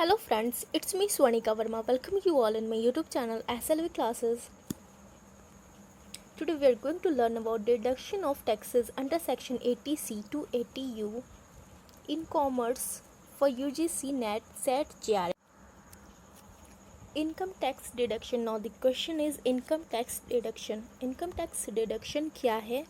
Hello friends, it's me Swanika Verma. Welcome you all in my YouTube channel SLV classes. Today we are going to learn about deduction of taxes under section 80C to 80U in commerce for UGC NET SET JRF. Income tax deduction. Now the question is income tax deduction. Income tax deduction क्या है?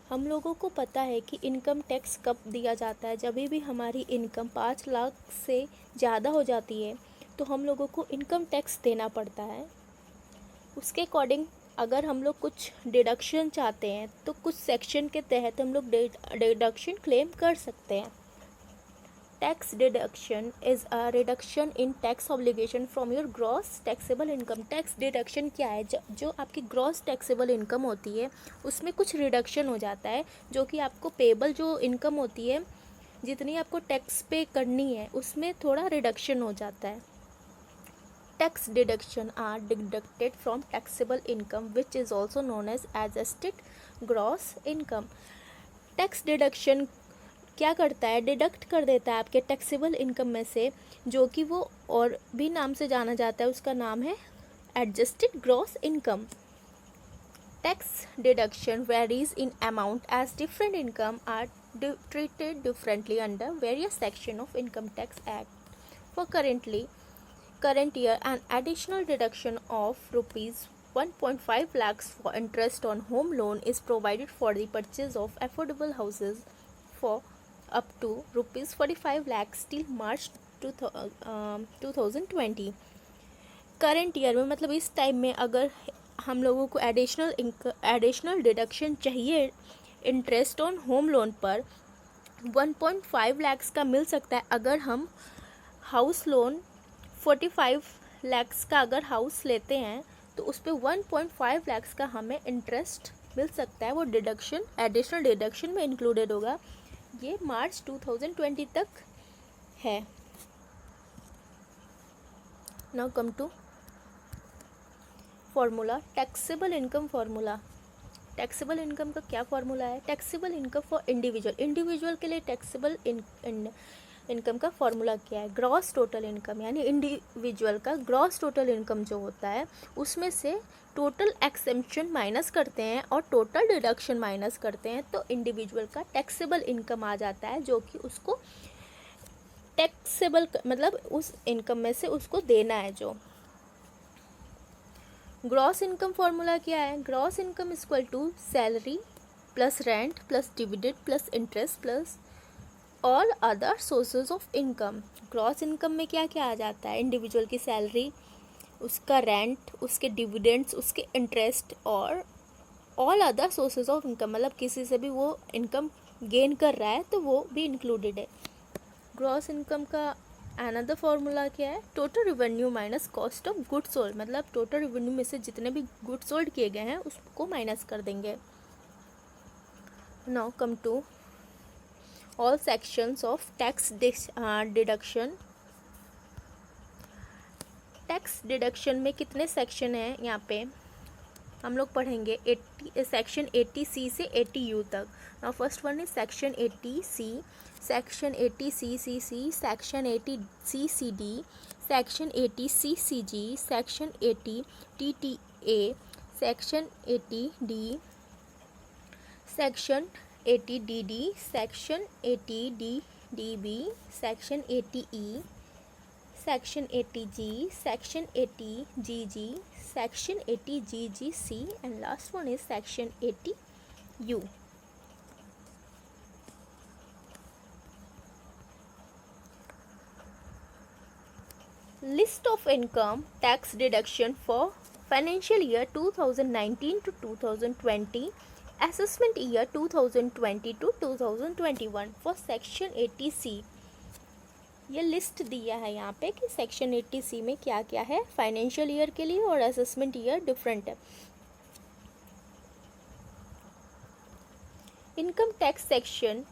हम लोगों को पता है कि income tax कब दिया जाता है, जब भी हमारी इनकम 5 लाख से ज़्यादा हो जाती है तो हम लोगों को इनकम टैक्स देना पड़ता है। उसके अकॉर्डिंग अगर हम लोग कुछ डिडक्शन चाहते हैं तो कुछ सेक्शन के तहत हम लोग डिडक्शन क्लेम कर सकते हैं। Tax deduction is a reduction in tax obligation from your gross taxable income. Tax deduction क्या है? जो आपकी ग्रॉस टैक्सेबल इनकम होती है उसमें कुछ रिडक्शन हो जाता है, जो कि आपको पेबल जो इनकम होती है, जितनी आपको टैक्स पे करनी है उसमें थोड़ा रिडक्शन हो जाता है। Tax deduction are deducted from taxable income which is also known as adjusted gross income. Tax deduction क्या करता है? डिडक्ट कर देता है आपके टैक्सेबल इनकम में से, जो कि वो और भी नाम से जाना जाता है, उसका नाम है adjusted gross income. Tax deduction varies in amount as different income are treated differently under various section of income tax act. For current year an additional deduction of rupees 1.5 lakhs for interest on home loan is provided for the purchase of affordable houses for up to rupees 45 lakhs till March 2020. Current year में मतलब इस time में अगर हम लोगों को additional deduction चाहिए interest on home loan पर 1.5 लाख्स का मिल सकता है। अगर हम हाउस लोन 45 लाख्स का अगर हाउस लेते हैं तो उस पर 1.5 लाख्स का हमें इंटरेस्ट मिल सकता है। वो डिडक्शन एडिशनल डिडक्शन में इंक्लूडेड होगा। ये मार्च 2020 तक है। Now come to formula, taxable income formula. Taxable income का क्या फॉर्मूला है? टैक्सेबल इनकम फॉर इंडिविजुअल के लिए टैक्सेबल इनकम का फॉर्मूला क्या है? ग्रॉस टोटल इनकम, यानी इंडिविजुअल का ग्रॉस टोटल इनकम जो होता है उसमें से टोटल एक्सेम्पशन माइनस करते हैं और टोटल डिडक्शन माइनस करते हैं तो इंडिविजुअल का टैक्सेबल इनकम आ जाता है, जो कि उसको टैक्सेबल मतलब उस इनकम में से उसको देना है। जो ग्रॉस इनकम फॉर्मूला क्या है? Gross income is equal to salary plus rent plus dividend plus interest plus all other sources of income. Gross income में क्या क्या आ जाता है? इंडिविजुअल की सैलरी, उसका रेंट, उसके डिविडेंड्स, उसके इंटरेस्ट और all other sources of income, मतलब किसी से भी वो इनकम गेन कर रहा है तो वो भी इंक्लूडेड है। ग्रॉस इनकम का अनदर फॉर्मूला क्या है? Total revenue minus cost of good sold, मतलब टोटल रेवेन्यू में से जितने भी गुड सोल्ड किए गए हैं उसको माइनस कर देंगे। Now come to all sections of tax deduction. Tax deduction में कितने सेक्शन हैं? यहाँ पे हम लोग पढ़ेंगे सेक्शन 80C से 80U तक। Now first one is section 80C, section 80CCC, section 80CCD, section 80CCG, section 80TTA, section 80D, section 80DD, section 80DDB, section 80E, section 80G, section 80GG, section 80GGC, and last one is section 80U. List of income tax deduction for financial year 2019 to 2020, assessment year 2020 to 2021 for section 80C. ये list दिया है यहाँ पे कि section 80C में क्या क्या है फाइनेंशियल ईयर के लिए और असेसमेंट ईयर डिफरेंट है। Income tax section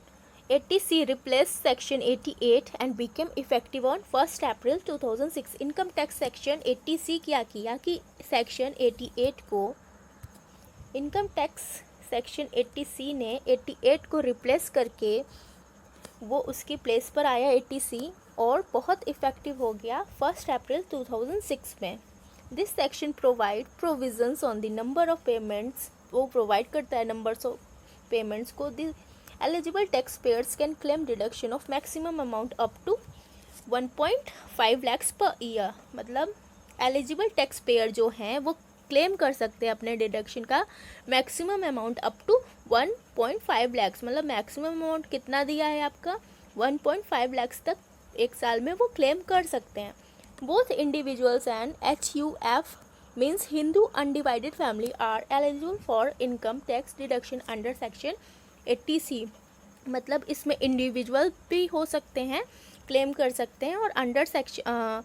80C replace section 88 and became effective on 1 April 2006। Income tax section 80C क्या किया कि सेक्शन 88 को इनकम टैक्स सेक्शन 80C ने 88 को रिप्लेस करके वो उसकी प्लेस पर आया 80C और बहुत इफ़ेक्टिव हो गया 1 अप्रैल 2006 में। This section provide provisions on the number of payments, वो प्रोवाइड करता है नंबर्स ऑफ पेमेंट्स को। The eligible tax payers can claim deduction of maximum amount up to 1.5 lakhs per year. मतलब एलिजिबल टैक्स पेयर जो हैं वो claim कर सकते हैं अपने डिडक्शन का maximum amount up to 1.5 lakhs। मतलब मैक्सिमम अमाउंट कितना दिया है आपका, 1.5 lakhs तक एक साल में वो क्लेम कर सकते हैं। Both individuals and HUF means Hindu undivided family are eligible for income tax deduction under section 80C। मतलब इसमें इंडिविजुअल भी हो सकते हैं, क्लेम कर सकते हैं, और under section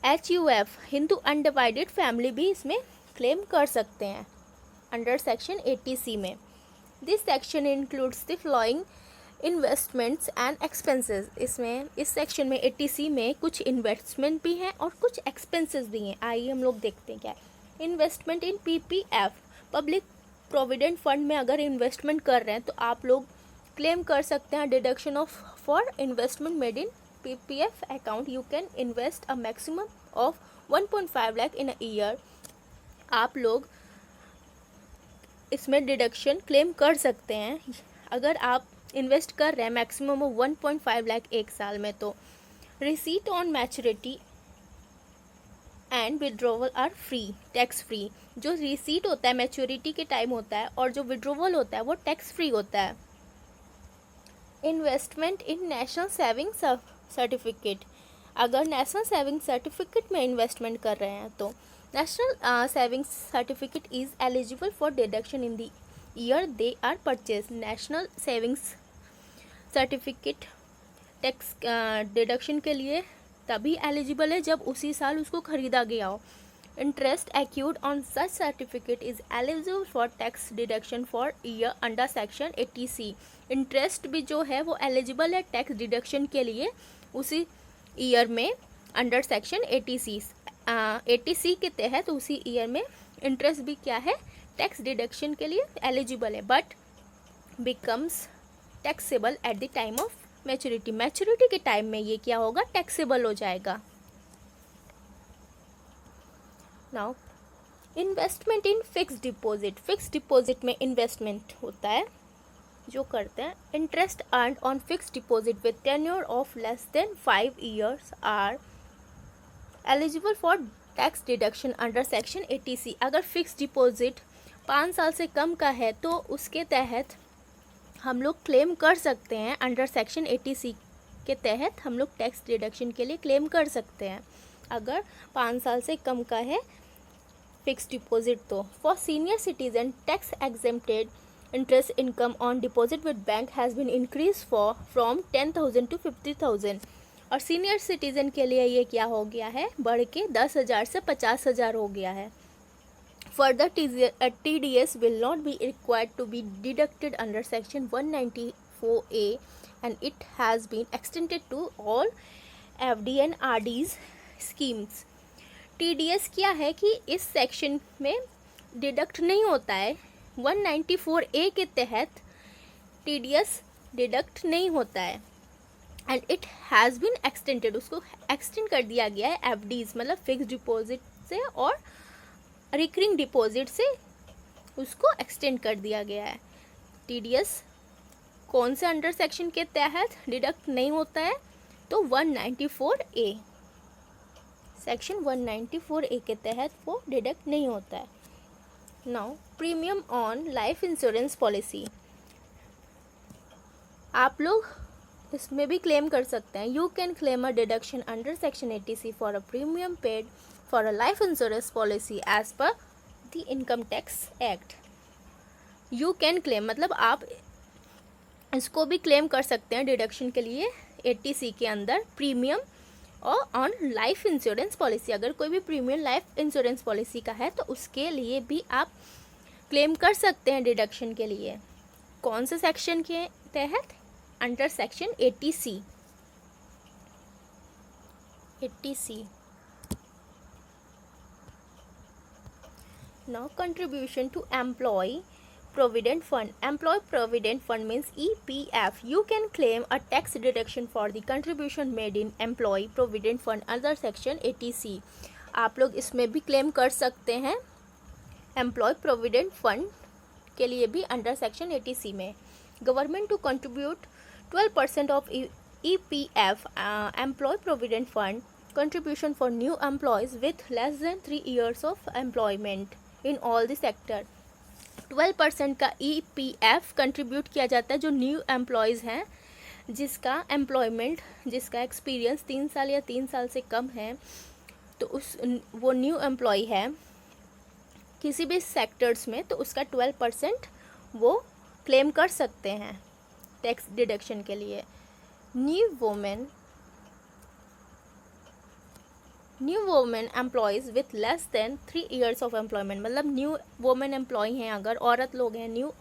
HUF Hindu undivided family भी इसमें क्लेम कर सकते हैं अंडर सेक्शन 80C में। This section includes the following investments and expenses. इसमें इस सेक्शन में 80C में कुछ इन्वेस्टमेंट भी हैं और कुछ एक्सपेंसेस भी हैं। आइए हम लोग देखते हैं क्या है। इन्वेस्टमेंट इन PPF पब्लिक प्रोविडेंट फंड में अगर इन्वेस्टमेंट कर रहे हैं तो आप लोग क्लेम कर सकते हैं deduction of for investment made in PPF account. You can invest a maximum of 1.5 lakh in a year. आप लोग इसमें डिडक्शन क्लेम कर सकते हैं अगर आप इन्वेस्ट कर रहे हैं मैक्सिमम ऑफ 1.5 लाख एक साल में। तो receipt on maturity and withdrawal are free, tax free. जो रिसीट होता है मैच्योरिटी के टाइम होता है और जो विड्रॉवल होता है वो टैक्स फ्री होता है। Investment in national saving certificate, अगर नेशनल सेविंग सर्टिफिकेट में इन्वेस्टमेंट कर रहे हैं तो national saving certificate is eligible for deduction in the year they are purchase. National savings certificate tax deduction के लिए तभी एलिजिबल है जब उसी साल उसको खरीदा गया हो। Interest accrued on such certificate is eligible for tax deduction for year under section 80C। Interest भी जो है वो एलिजिबल है टैक्स डिडक्शन के लिए उसी ईयर में अंडर सेक्शन 80C। 80C के तहत उसी ईयर में इंटरेस्ट भी क्या है, टैक्स डिडक्शन के लिए एलिजिबल है, but becomes taxable at the time of maturity. Maturity के टाइम में ये क्या होगा, टैक्सेबल हो जाएगा। Now investment in fixed deposit, fixed deposit में इन्वेस्टमेंट होता है जो करते हैं। Interest earned on fixed deposit with tenure of less than 5 years are eligible for tax deduction under section 80C। अगर फिक्स्ड डिपॉजिट 5 साल से कम का है तो उसके तहत हम लोग क्लेम कर सकते हैं। अंडर सेक्शन 80C के तहत हम लोग टैक्स डिडक्शन के लिए क्लेम कर सकते हैं अगर 5 साल से कम का है फिक्स्ड डिपॉजिट। तो for senior citizen tax exempted interest income on deposit with bank has been increase from 10,000 to 50,000। और सीनियर सिटीजन के लिए ये क्या हो गया है, बढ़ के 10,000 से 50,000 हो गया है। Further, TDS will not be required to be deducted under Section 194A and it has been extended to all FD and RDs schemes। TDS क्या है कि इस सेक्शन में डिडक्ट नहीं होता है। 194A के तहत TDS डिडक्ट नहीं होता है and it has been extended, उसको एक्सटेंड कर दिया गया है FDs मतलब फिक्स डिपॉजिट से और रिकरिंग डिपॉजिट से उसको एक्सटेंड कर दिया गया है। TDS कौन से अंडर सेक्शन के तहत डिडक्ट नहीं होता है, तो 194A, सेक्शन 194A के तहत वो डिडक्ट नहीं होता है। Now premium on life insurance policy, आप लोग इसमें भी क्लेम कर सकते हैं। You can claim a deduction under section 80C for a premium paid for a life insurance policy as per the income tax act. You can claim मतलब आप इसको भी क्लेम कर सकते हैं डिडक्शन के लिए 80C के अंदर प्रीमियम और ऑन लाइफ इंश्योरेंस पॉलिसी। अगर कोई भी प्रीमियम लाइफ इंश्योरेंस पॉलिसी का है तो उसके लिए भी आप क्लेम कर सकते हैं डिडक्शन के लिए। कौन से सेक्शन के तहत, under section 80C। Now contribution to employee Provident Fund. Employee Provident Fund means EPF. You can claim a tax deduction for the contribution made in Employee Provident Fund under Section 80C. आप लोग इसमें भी claim कर सकते हैं Employee Provident Fund के लिए भी अंडर सेक्शन 80C में. Government to contribute 12% of EPF Employee Provident Fund contribution for new employees with less than 3 years of employment in all the sector. 12% का EPF कंट्रीब्यूट किया जाता है जो न्यू एम्प्लॉयज़ हैं, जिसका एम्प्लॉयमेंट, जिसका एक्सपीरियंस 3 साल या 3 साल से कम है, तो वो न्यू एम्प्लॉय है किसी भी सेक्टर्स में, तो उसका 12% वो क्लेम कर सकते हैं टैक्स डिडक्शन के लिए. New women employees with less than 3 years of employment, मतलब न्यू वोमेन एम्प्लॉय हैं, अगर औरत लोग हैं, न्यू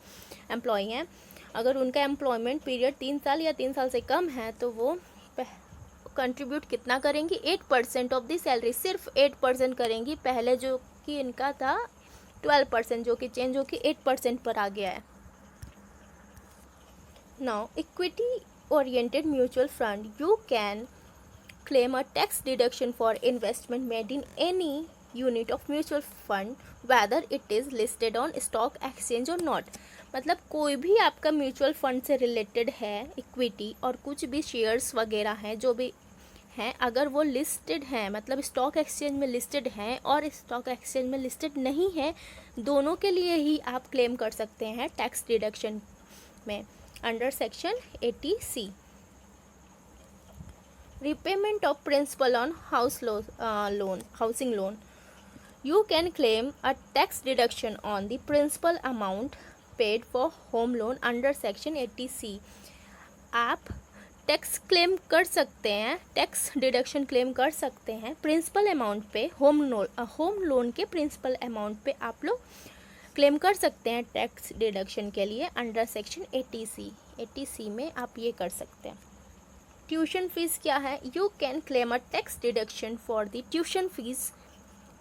एम्प्लॉय हैं, अगर उनका एम्प्लॉयमेंट पीरियड 3 साल या 3 साल से कम है, तो वो कंट्रीब्यूट कितना करेंगी? 8% ऑफ द सैलरी. सिर्फ 8% करेंगी. पहले जो कि इनका था 12%, जो कि चेंज होकर 8% पर आ गया है. Now equity oriented mutual fund. You can claim a tax deduction for investment made in any unit of mutual fund whether it is listed on stock exchange or not. मतलब कोई भी आपका म्यूचुअल फंड से related है, equity और कुछ भी shares वगैरह हैं जो भी हैं, अगर वो लिस्टेड हैं, मतलब स्टॉक एक्सचेंज में लिस्टेड हैं और स्टॉक एक्सचेंज में लिस्टेड नहीं है, दोनों के लिए ही आप क्लेम कर सकते हैं टैक्स डिडक्शन में under section 80C. Repayment of principal on housing loan. You can claim a tax deduction on the principal amount paid for home loan under section 80C. आप टैक्स क्लेम कर सकते हैं, tax deduction claim कर सकते हैं principal amount पे, home loan के principal amount पे आप लोग क्लेम कर सकते हैं टैक्स डिडक्शन के लिए अंडर सेक्शन 80C. 80C में आप ये कर सकते हैं. ट्यूशन फीस क्या है? You can claim a tax deduction for the tuition fees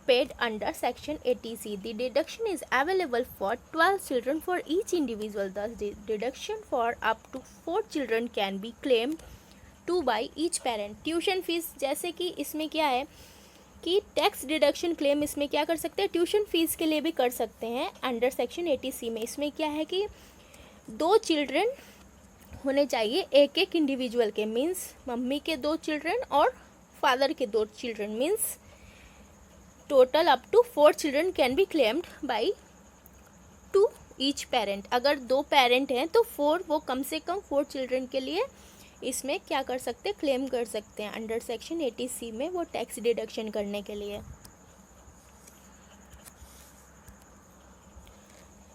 paid under section 80C. The deduction is available for 12 children for each individual. The deduction for up to 4 children can be claim to by each parent. Tuition fees, जैसे कि इसमें क्या है कि tax deduction claim इसमें क्या कर सकते हैं, ट्यूशन फीस के लिए भी कर सकते हैं अंडर सेक्शन 80C में. इसमें क्या है कि 2 चिल्ड्रन होने चाहिए एक एक इंडिविजुअल के, मीन्स मम्मी के 2 चिल्ड्रन और फादर के 2 children, means total up to 4 children can be claimed by 2 each parent. अगर 2 पेरेंट हैं तो 4, वो कम से कम 4 चिल्ड्रन के लिए इसमें क्या कर सकते हैं, क्लेम कर सकते हैं अंडर सेक्शन 80C में वो टैक्स डिडक्शन करने के लिए.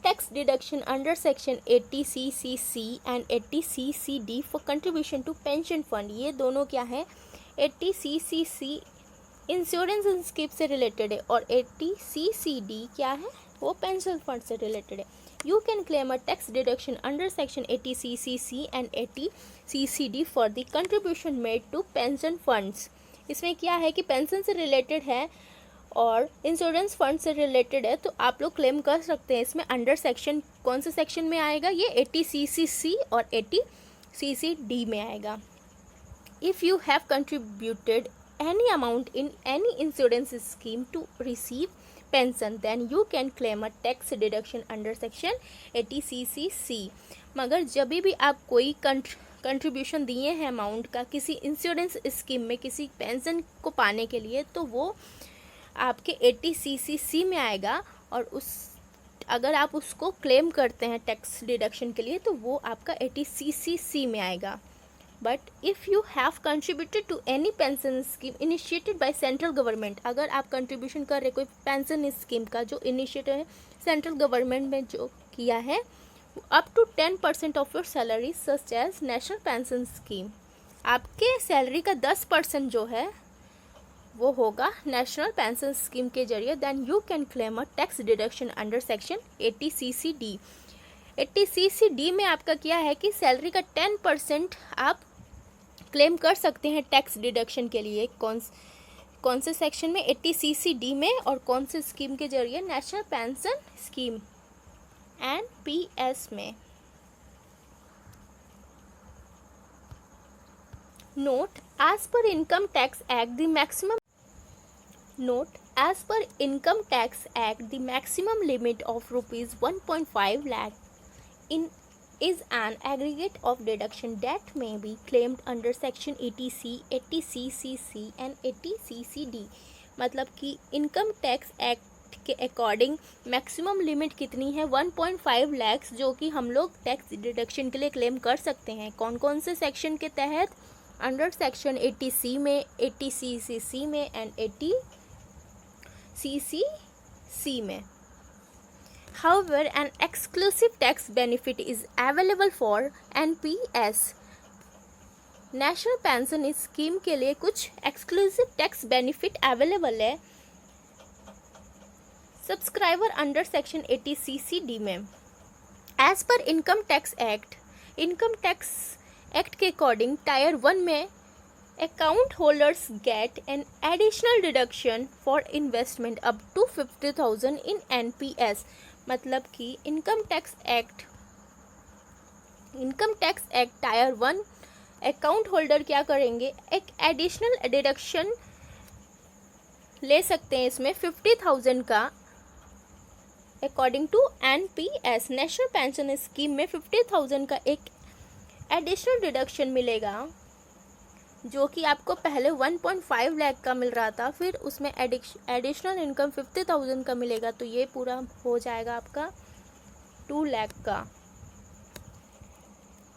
Tax deduction under section 80CCC and 80CCD for contribution to pension fund. ये दोनों क्या है, 80CCC इंश्योरेंस स्कीम से रिलेटेड है और 80CCD क्या है, वो पेंशन फंड से रिलेटेड है. You can claim a tax deduction under section 80CCC and 80CCD for the contribution made to pension funds. इसमें क्या है कि पेंशन से रिलेटेड है और इंश्योरेंस फंड से रिलेटेड है, तो आप लोग क्लेम कर सकते हैं. इसमें अंडर सेक्शन कौन से सेक्शन में आएगा, ये 80CCC और 80CCD में आएगा. If you have contributed any amount in any insurance scheme to receive pension then you can claim a tax deduction under section 80CCC. मगर जब भी आप कोई कंट्रीब्यूशन दिए हैं अमाउंट का किसी इंश्योरेंस स्कीम में किसी पेंशन को पाने के लिए, तो वो आपके 80CCC में आएगा और अगर आप उसको क्लेम करते हैं टैक्स डिडक्शन के लिए तो वो आपका 80CCC में आएगा. But if you have contributed to any pension scheme initiated by central government, अगर आप कंट्रीब्यूशन कर रहे कोई पेंशन स्कीम का जो इनिशिएटिव है सेंट्रल गवर्नमेंट में जो किया है, up to 10% of your salary such as national pension scheme, आपके सैलरी का 10% जो है वो होगा नेशनल पेंशन स्कीम के जरिए, then you can claim a tax deduction under section 80CCD. 80CCD में आपका क्या है कि सैलरी का 10% आप क्लेम कर सकते हैं टैक्स डिडक्शन के लिए. कौन से सेक्शन में, 80CCD में, और कौन से स्कीम के जरिए, नेशनल पेंशन स्कीम एनपीएस में। Note, as per income tax act the maximum the maximum limit of rupees 1.5 lakh is an aggregate of deduction that may be claimed under section 80C, 80CCC and 80CCD। मतलब कि income tax act के according maximum limit कितनी है 1.5 लाख, जो कि हम लोग tax deduction के लिए क्लेम कर सकते हैं। कौन कौन से सेक्शन के तहत? अंडर सेक्शन 80C में, 80CCC में एंड 80CCC में। However, an exclusive tax benefit is available for NPS। नेशनल पेंशन स्कीम के लिए कुछ एक्सक्लूसिव टैक्स बेनिफिट अवेलेबल है सब्सक्राइबर अंडर सेक्शन 80CCD में। As per income tax act के अकॉर्डिंग टायर 1 में account holders get an additional deduction for investment up to 50,000 in NPS। मतलब कि income tax act tyre 1 account holder क्या करेंगे, एक additional deduction ले सकते हैं इसमें 50,000 का। According to NPS, national pension scheme में 50,000 का एक एडिशनल डिडक्शन मिलेगा, जो कि आपको पहले 1.5 लाख का मिल रहा था, फिर उसमें एडिशनल इनकम 50,000 का मिलेगा, तो ये पूरा हो जाएगा आपका 2 लाख का।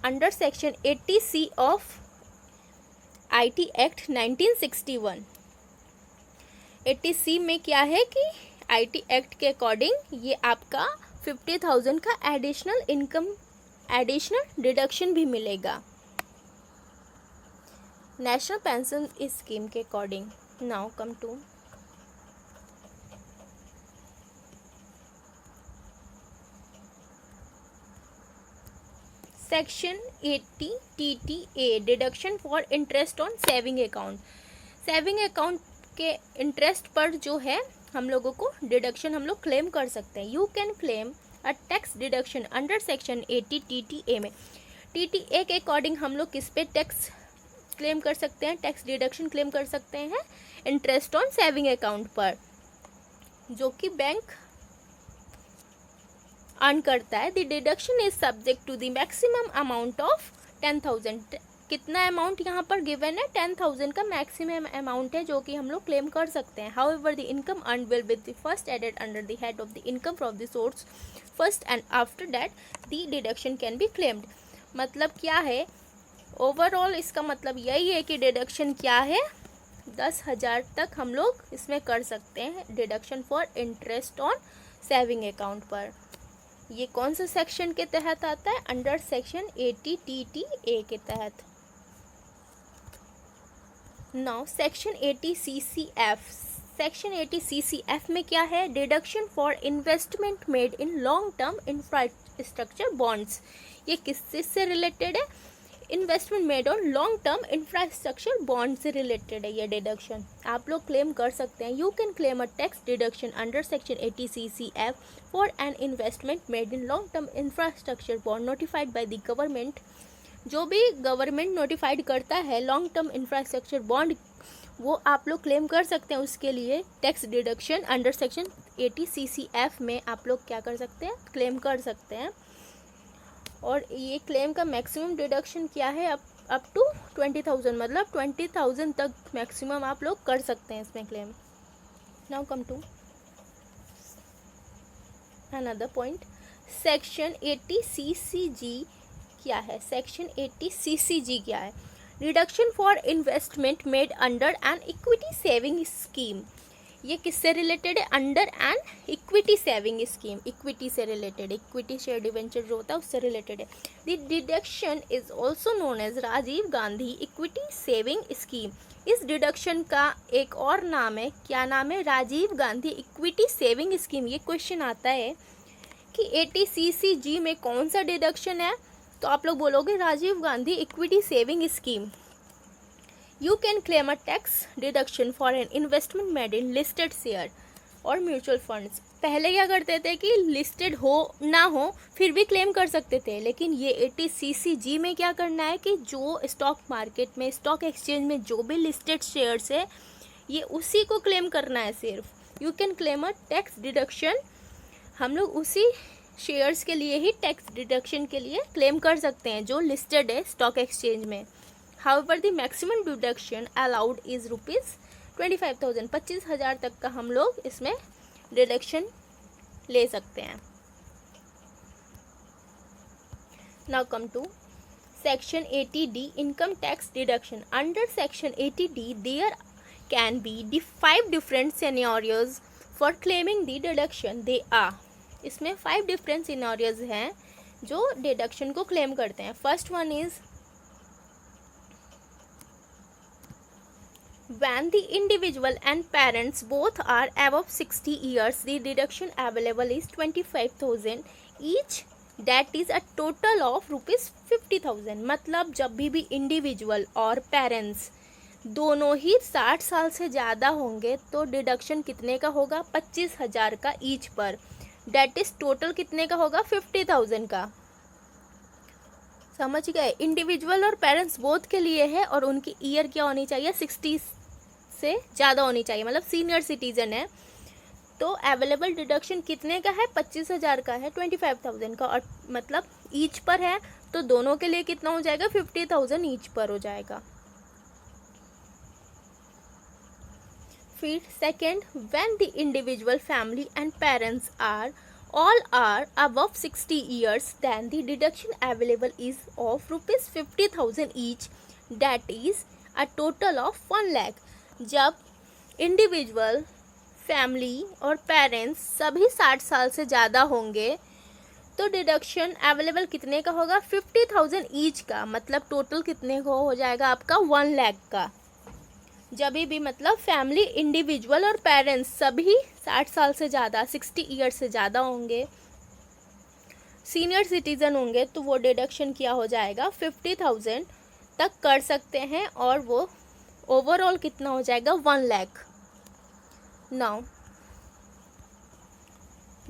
Under section 80C of IT act 1961। 80C में क्या है कि IT एक्ट के अकॉर्डिंग ये आपका 50,000 का एडिशनल डिडक्शन भी मिलेगा नेशनल पेंशन स्कीम के according. Now come to section 80 TTA, deduction for interest on saving account. Saving account के इंटरेस्ट पर जो है हम लोगों को डिडक्शन हम लोग क्लेम कर सकते हैं। You can claim a tax deduction under section 80 TTA में। TTA के अकॉर्डिंग हम लोग किस पे टैक्स क्लेम कर सकते हैं, टैक्स डिडक्शन क्लेम कर सकते हैं इंटरेस्ट ऑन सेविंग अकाउंट पर, जो कि बैंक अर्न करता है। The deduction is subject to the maximum amount of 10,000। कितना अमाउंट यहाँ पर गिवन है, 10,000 का मैक्सिमम अमाउंट है जो कि हम लोग क्लेम कर सकते हैं। However the income earn will be the first added under the head of the income from the source first and after that the deduction can be claimed. मतलब क्या है, ओवरऑल इसका मतलब यही है कि डिडक्शन क्या है, 10,000 तक हम लोग इसमें कर सकते हैं deduction for interest on saving account पर। ये कौन से सेक्शन के तहत आता है, अंडर सेक्शन 80 TTA के तहत। Now section 80 CCF। Section 80 CCF में क्या है, deduction for investment made in long term infrastructure bonds. ये किससे से रिलेटेड है, investment made on long term infrastructure bond से रिलेटेड है ये डिडक्शन। आप लोग क्लेम कर सकते हैं। You can claim a tax deduction under section 80 CCF for an investment made in long term infrastructure bond notified by the government. जो भी गवर्नमेंट नोटिफाइड करता है लॉन्ग टर्म इंफ्रास्ट्रक्चर बॉन्ड, वो आप लोग क्लेम कर सकते हैं। उसके लिए tax deduction under section 80 CCF में आप लोग क्या कर सकते हैं, क्लेम कर सकते हैं। और ये क्लेम का मैक्सिमम डिडक्शन क्या है, अप टू 20,000, मतलब 20,000 तक मैक्सिमम आप लोग कर सकते हैं इसमें claim. Now come to another point, section 80 CCG क्या है। सेक्शन 80 CCG क्या है, reduction for investment made under an equity saving scheme. ये किससे रिलेटेड है, under an equity saving scheme. Equity से रिलेटेड, इक्विटी शेयर डिवेंचर जो होता है उससे रिलेटेड है। The deduction is also known as Rajiv Gandhi equity saving scheme. इस डिडक्शन का एक और नाम है, क्या नाम है, Rajiv Gandhi equity saving scheme. ये क्वेश्चन आता है कि 80 CCG में कौन सा डिडक्शन है, तो आप लोग बोलोगे Rajiv Gandhi equity saving scheme. You can claim a tax deduction for an investment made in listed share or mutual funds पहले क्या करते थे कि लिस्टेड हो ना हो फिर भी क्लेम कर सकते थे, लेकिन ये 80 CCG में क्या करना है कि जो स्टॉक मार्केट में, स्टॉक एक्सचेंज में जो भी लिस्टेड शेयर्स है ये उसी को क्लेम करना है सिर्फ। You can claim a tax deduction, हम लोग उसी शेयर्स के लिए ही टैक्स डिडक्शन के लिए क्लेम कर सकते हैं जो लिस्टेड है स्टॉक एक्सचेंज में। However the maximum deduction allowed is ₹25,000, 25,000 तक का हम लोग इसमें डिडक्शन ले सकते हैं। Now come to section 80D income tax deduction. Under section 80D there can be 5 different scenarios for claiming the deduction. They are, इसमें 5 डिफरेंट सिनेरियोज हैं जो डिडक्शन को क्लेम करते हैं। First one is when the individual and parents both are above 60 years, the deduction available is 25,000 each, that is a total of ₹50,000। मतलब जब भी individual और पेरेंट्स दोनों ही 60 साल से ज़्यादा होंगे तो डिडक्शन कितने का होगा? 25,000 का ईच पर, डेट इज टोटल कितने का होगा? 50,000 का। समझ गए? इंडिविजुअल और पेरेंट्स बोथ के लिए है और उनकी ईयर क्या होनी चाहिए? 60 से ज़्यादा होनी चाहिए, मतलब सीनियर सिटीजन है। तो अवेलेबल डिडक्शन कितने का है? 25,000 का है, 25,000 का, और मतलब ईच पर है तो दोनों के लिए कितना हो जाएगा? 50,000 ईच पर हो जाएगा। फिर second, when the individual family and parents are all are above 60 years, then the deduction available is of ₹50,000 each, that is a total of 1 lakh। जब इंडिविजुअल, फैमिली और पेरेंट्स सभी 60 साल से ज़्यादा होंगे तो डिडक्शन अवेलेबल कितने का होगा? 50,000 ईच का, मतलब टोटल कितने को हो जाएगा आपका? 1 लाख का। जब भी मतलब फैमिली, इंडिविजुअल और पेरेंट्स सभी 60 साल से ज़्यादा, 60 ईयर से ज़्यादा होंगे, सीनियर सिटीज़न होंगे, तो वो डिडक्शन क्या हो जाएगा? 50,000 तक कर सकते हैं और वो ओवरऑल कितना हो जाएगा? 1 lakh. Now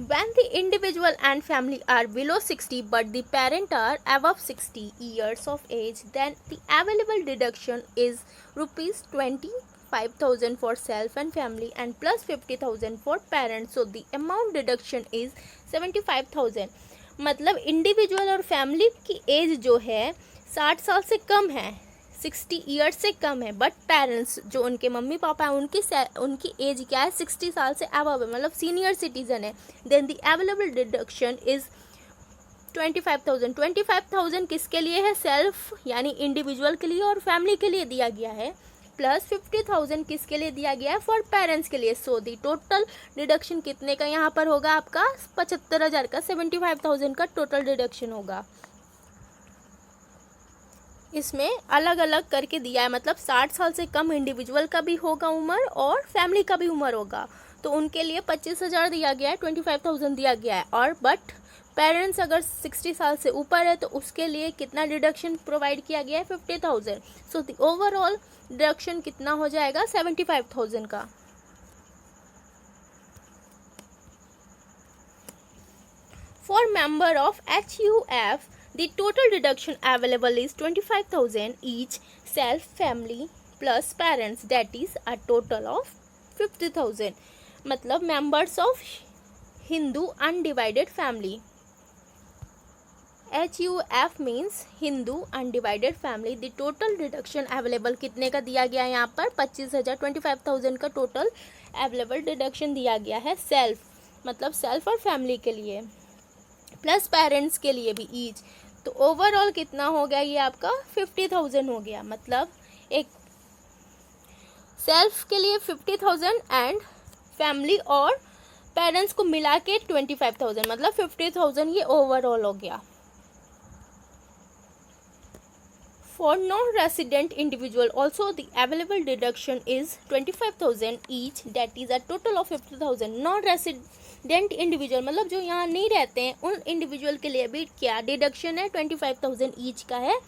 when the individual and family are below 60 but the parent are above 60 years of age, then the available deduction is ₹25,000 for self and family and plus 50,000 for parents, so the amount deduction is 75,000। मतलब individual और family की as जो है 60 साल से कम है, 60 years से कम है, बट पेरेंट्स जो उनके मम्मी पापा हैं उनकी एज क्या है? 60 साल से अबव है, मतलब सीनियर सिटीजन है। Then the available deduction is 25,000। 25,000 किसके लिए है? सेल्फ यानी इंडिविजुअल के लिए और फैमिली के लिए दिया गया है, प्लस 50,000 किसके लिए दिया गया है? फॉर पेरेंट्स के लिए। सो दी टोटल डिडक्शन कितने का यहाँ पर होगा आपका? 75,000 का, 75,000 का टोटल डिडक्शन होगा। इसमें अलग अलग करके दिया है, मतलब 60 साल से कम इंडिविजुअल का भी होगा उम्र और फैमिली का भी उम्र होगा, तो उनके लिए 25,000 दिया गया है, 25,000 दिया गया है। और बट पेरेंट्स अगर 60 साल से ऊपर है तो उसके लिए कितना डिडक्शन प्रोवाइड किया गया है? 50,000। सो द ओवरऑल डिडक्शन कितना हो जाएगा? 75,000 का। For member of HUF the total deduction available is 25,000 each, self, family plus parents, that is a total of 50,000। मतलब members of Hindu undivided family, HUF means Hindu undivided family। the total deduction available कितने का दिया गया है यहाँ पर? 25,000, 25,000 का total available deduction दिया गया है। सेल्फ मतलब सेल्फ और फैमिली के लिए, प्लस पेरेंट्स के लिए भी ईच, तो ओवरऑल कितना हो गया ये आपका? 50,000 हो गया। मतलब एक सेल्फ के लिए 50,000 एंड फैमिली और पेरेंट्स को मिला के 25,000, मतलब 50,000 ये ओवरऑल हो गया। For non-resident individual also the available deduction is 25,000 each, that is a total of 50,000। non-resident individual मतलब जो यहाँ नहीं रहते हैं उन इंडिविजुअल के लिए भी क्या डिडक्शन है? 25,000 ईच का है।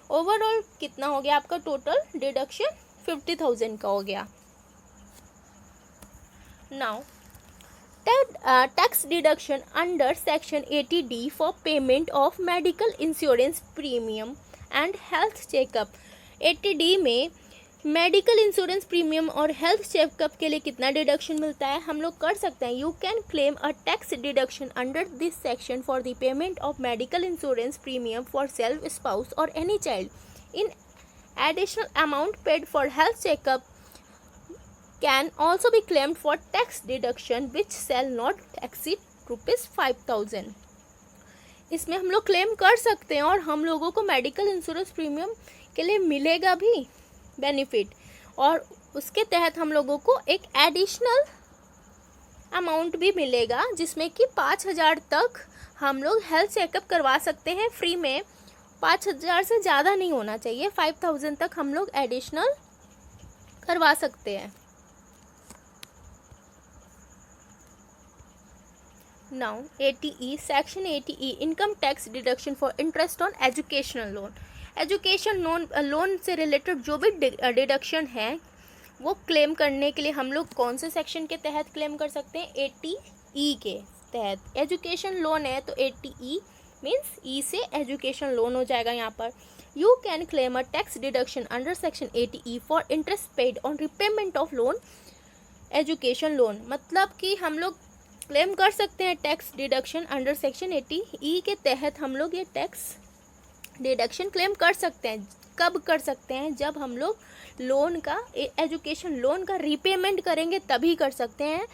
ओवरऑल कितना हो गया आपका टोटल डिडक्शन? 50,000 का हो गया। Now tax deduction under section 80D for payment of medical insurance premium and health checkup. 80D में मेडिकल इंश्योरेंस प्रीमियम और हेल्थ चेकअप के लिए कितना डिडक्शन मिलता है हम लोग कर सकते हैं। You can claim a tax deduction under this section for the payment of medical insurance premium for self, spouse और any child. In additional amount paid for health checkup can also be claimed for tax deduction which shall not exceed ₹5,000। इसमें हम लोग claim कर सकते हैं और हम लोगों को मेडिकल इंश्योरेंस प्रीमियम के लिए मिलेगा भी बेनिफिट, और उसके तहत हम लोगों को एक एडिशनल अमाउंट भी मिलेगा जिसमें कि 5,000 तक हम लोग हेल्थ चेकअप करवा सकते हैं फ्री में। 5,000 से ज़्यादा नहीं होना चाहिए, 5,000 तक हम लोग एडिशनल करवा सकते हैं। Now 80E section 80E income tax deduction for interest on educational loan। Education loan से रिलेटेड जो भी डिडक्शन है वो क्लेम करने के लिए हम लोग कौन से सेक्शन के तहत क्लेम कर सकते हैं? 80E के तहत। एजुकेशन लोन है तो 80E मीन्स ई से एजुकेशन लोन हो जाएगा यहाँ पर। You can claim a tax deduction under section 80E for interest paid on repayment of loan education loan. मतलब कि हम लोग क्लेम कर सकते हैं tax deduction under section 80E के तहत। हम लोग ये टैक्स डिडक्शन क्लेम कर सकते हैं। कब कर सकते हैं? जब हम लोग लोन का, एजुकेशन लोन का रीपेमेंट करेंगे तभी कर सकते हैं,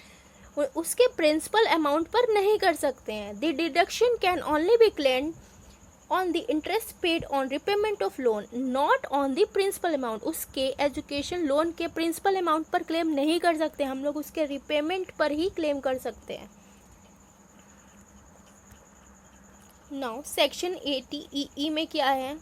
उसके प्रिंसिपल अमाउंट पर नहीं कर सकते हैं। The deduction can only be claimed on the interest paid on repayment of loan not on the principal amount. उसके एजुकेशन लोन के प्रिंसिपल अमाउंट पर क्लेम नहीं कर सकते हम लोग, उसके रिपेमेंट पर ही क्लेम कर सकते हैं। नाउ सेक्शन 80E में क्या है?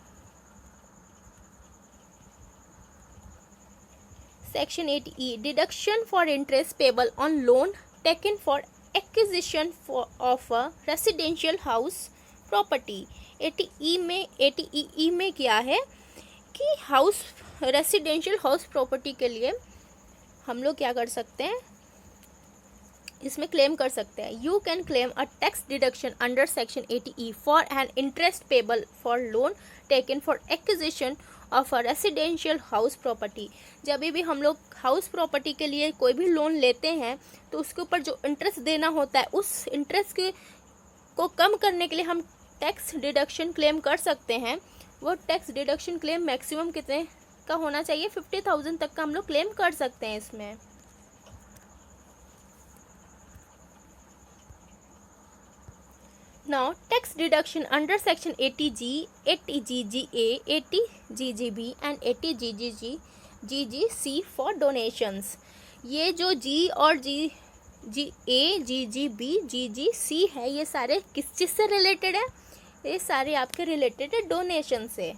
Section 80E deduction for interest payable on loan taken for acquisition of a residential house property. 80E में क्या है कि हाउस, रेसिडेंशियल हाउस प्रॉपर्टी के लिए हम लोग क्या कर सकते हैं, इसमें क्लेम कर सकते हैं। You can claim a tax deduction under section 80E for an interest payable for loan taken for acquisition of a residential house property. जब भी हम लोग हाउस प्रॉपर्टी के लिए कोई भी लोन लेते हैं तो उसके ऊपर जो इंटरेस्ट देना होता है, उस इंटरेस्ट को कम करने के लिए हम टैक्स डिडक्शन क्लेम कर सकते हैं। वो टैक्स डिडक्शन क्लेम मैक्सिमम कितने का होना चाहिए? 50,000 तक का हम लोग क्लेम कर सकते हैं इसमें। Now tax deduction under section 80G, 80GGA, 80GGB and 80GGC for donations। ये जो G और GGA, GGB, GGC है, ये सारे किस चीज़ से रिलेटेड है? ये सारे आपके रिलेटेड है डोनेशन से।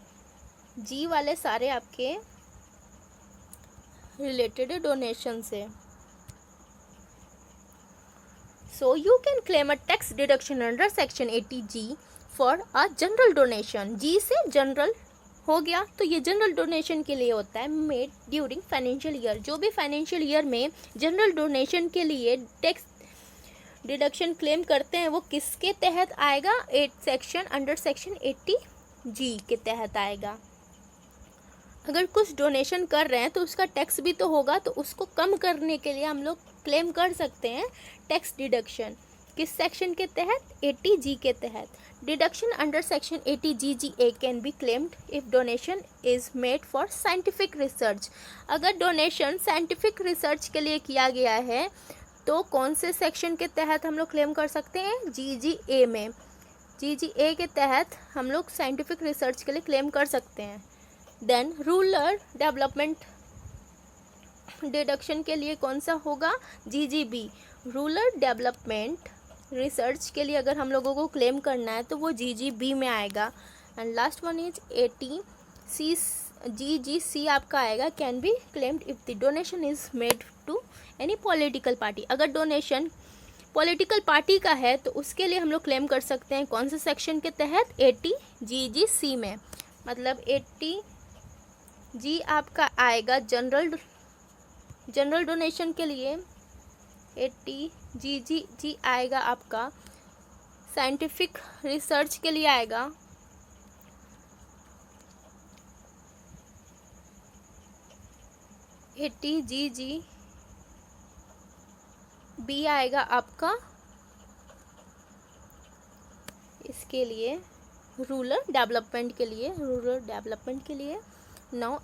G वाले सारे आपके रिलेटेड है डोनेशन से। So you can claim a tax deduction under section 80G for a general donation। G से जनरल हो गया तो ये जनरल डोनेशन के लिए होता है। मेड ड्यूरिंग फाइनेंशियल ईयर, जो भी फाइनेंशियल ईयर में जनरल डोनेशन के लिए टैक्स डिडक्शन क्लेम करते हैं वो किसके तहत आएगा? सेक्शन अंडर सेक्शन 80G के तहत आएगा। अगर कुछ डोनेशन कर रहे हैं तो उसका टैक्स भी तो होगा, तो उसको कम करने के लिए हम लोग क्लेम कर सकते हैं टैक्स डिडक्शन। किस सेक्शन के तहत? 80G के तहत। Deduction under section 80GGA can be claimed if donation is made for scientific research. अगर डोनेशन साइंटिफिक रिसर्च के लिए किया गया है तो कौन से सेक्शन के तहत हम लोग क्लेम कर सकते हैं? GGA में। GGA के तहत हम लोग साइंटिफिक रिसर्च के लिए क्लेम कर सकते हैं। देन रूरल डेवलपमेंट डिडक्शन के लिए कौन सा होगा? GGB। रूरल डेवलपमेंट रिसर्च के लिए अगर हम लोगों को क्लेम करना है तो वो GGB में आएगा। And last one is 80GGC आपका आएगा। Can be claimed if the donation is made to any political party. अगर डोनेशन पॉलिटिकल पार्टी का है तो उसके लिए हम लोग क्लेम कर सकते हैं कौन से सेक्शन के तहत? 80GGC में। मतलब 80G आपका आएगा जनरल डोनेशन के लिए, 80 जी आएगा आपका साइंटिफिक रिसर्च के लिए आएगा। 80 जी बी आएगा आपका इसके लिए रूरल डेवलपमेंट के लिए।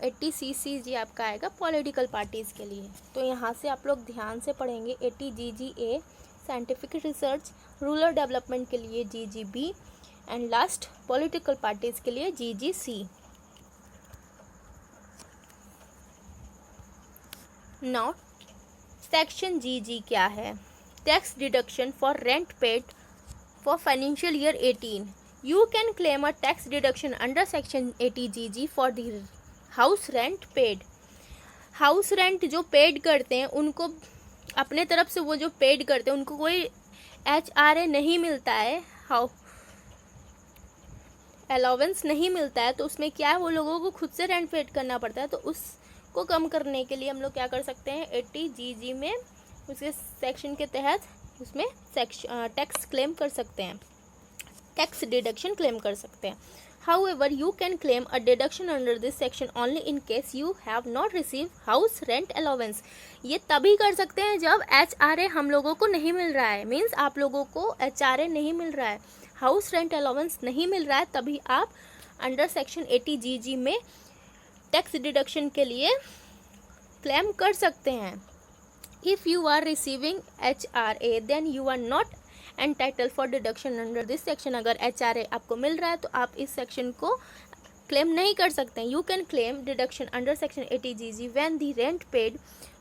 80 जी आपका आएगा पॉलिटिकल पार्टीज़ के लिए। तो यहाँ से आप लोग ध्यान से पढ़ेंगे 80 GGA scientific research, rural development के लिए GGB and last political parties के लिए GGC। नाउ सेक्शन GG क्या है? Tax deduction for rent paid for financial year 18. You can claim a tax deduction under section 80 GG for the house rent paid. House rent जो paid करते हैं उनको अपने तरफ से वो जो पेड करते हैं उनको कोई HRA नहीं मिलता है, अलाउंस नहीं मिलता है। तो उसमें क्या है, वो लोगों को खुद से रेंट पेड करना पड़ता है। तो उसको कम करने के लिए हम लोग क्या कर सकते हैं, 80 GG में उसके सेक्शन के तहत उसमें टैक्स क्लेम कर सकते हैं, टैक्स डिडक्शन क्लेम कर सकते हैं। However, you can claim a deduction under this section only in case you have not received house rent allowance. ये तभी कर सकते हैं जब HRA हम लोगों को नहीं मिल रहा है, मीन्स आप लोगों को HRA नहीं मिल रहा है, हाउस रेंट अलाउंस नहीं मिल रहा है, तभी आप अंडर सेक्शन 80 GG में टैक्स डिडक्शन के लिए क्लेम कर सकते हैं। If you are receiving HRA, then you are not entitled for deduction under this section. अगर HRA आपको मिल रहा है तो आप इस सेक्शन को क्लेम नहीं कर सकते हैं। You can claim deduction under section 80 GG when the rent paid